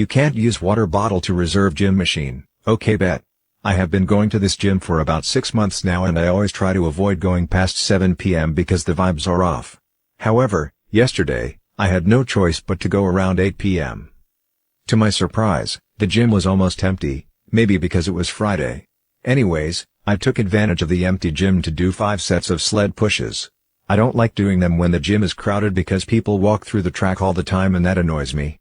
You can't use water bottle to reserve gym machine. Okay, bet. I have been going to this gym for about 6 months now and I always try to avoid going past 7 p.m. because the vibes are off. However, yesterday, I had no choice but to go around 8 p.m. To my surprise, the gym was almost empty, maybe because it was Friday. Anyways, I took advantage of the empty gym to do 5 sets of sled pushes. I don't like doing them when the gym is crowded because people walk through the track all the time and that annoys me.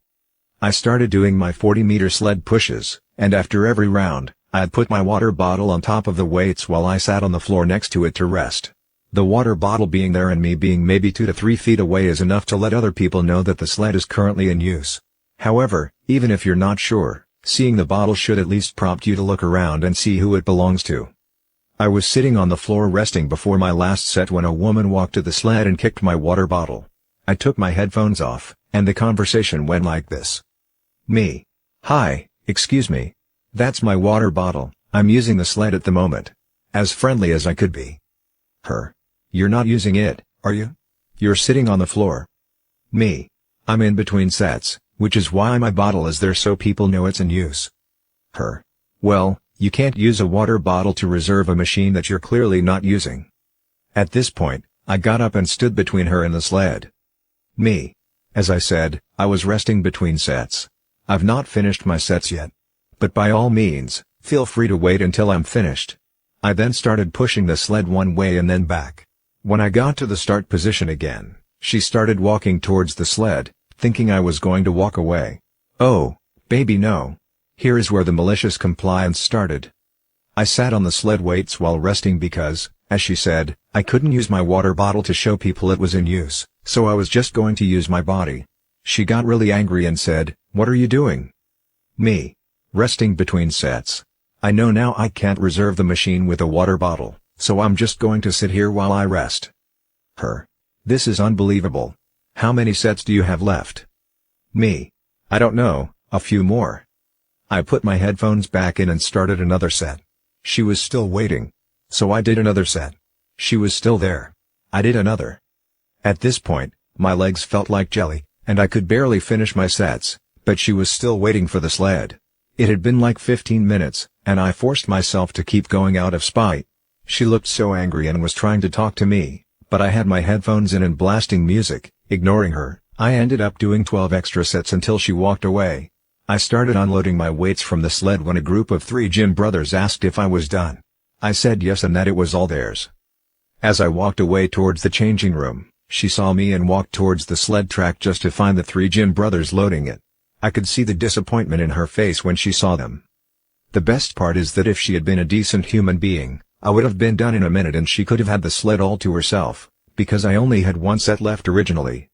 I started doing my 40-meter sled pushes, and after every round, I'd put my water bottle on top of the weights while I sat on the floor next to it to rest. The water bottle being there and me being maybe 2 to 3 feet away is enough to let other people know that the sled is currently in use. However, even if you're not sure, seeing the bottle should at least prompt you to look around and see who it belongs to. I was sitting on the floor resting before my last set when a woman walked to the sled and kicked my water bottle. I took my headphones off, and the conversation went like this. Me. Hi, excuse me. That's my water bottle, I'm using the sled at the moment. As friendly as I could be. Her. You're not using it, are you? You're sitting on the floor. Me. I'm in between sets, which is why my bottle is there so people know it's in use. Her. Well, you can't use a water bottle to reserve a machine that you're clearly not using. At this point, I got up and stood between her and the sled. Me. As I said, I was resting between sets. I've not finished my sets yet. But by all means, feel free to wait until I'm finished. I then started pushing the sled one way and then back. When I got to the start position again, she started walking towards the sled, thinking I was going to walk away. Oh, baby no. Here is where the malicious compliance started. I sat on the sled weights while resting because, as she said, I couldn't use my water bottle to show people it was in use, so I was just going to use my body. She got really angry and said, "What are you doing?" Me. Resting between sets. I know now I can't reserve the machine with a water bottle, so I'm just going to sit here while I rest. Her. This is unbelievable. How many sets do you have left? Me. I don't know, a few more. I put my headphones back in and started another set. She was still waiting. So I did another set. She was still there. I did another. At this point, my legs felt like jelly, and I could barely finish my sets, but she was still waiting for the sled. It had been like 15 minutes, and I forced myself to keep going out of spite. She looked so angry and was trying to talk to me, but I had my headphones in and blasting music. Ignoring her, I ended up doing 12 extra sets until she walked away. I started unloading my weights from the sled when a group of 3 gym brothers asked if I was done. I said yes and that it was all theirs. As I walked away towards the changing room, she saw me and walked towards the sled track just to find the 3 gym brothers loading it. I could see the disappointment in her face when she saw them. The best part is that if she had been a decent human being, I would have been done in a minute and she could have had the sled all to herself, because I only had 1 set left originally.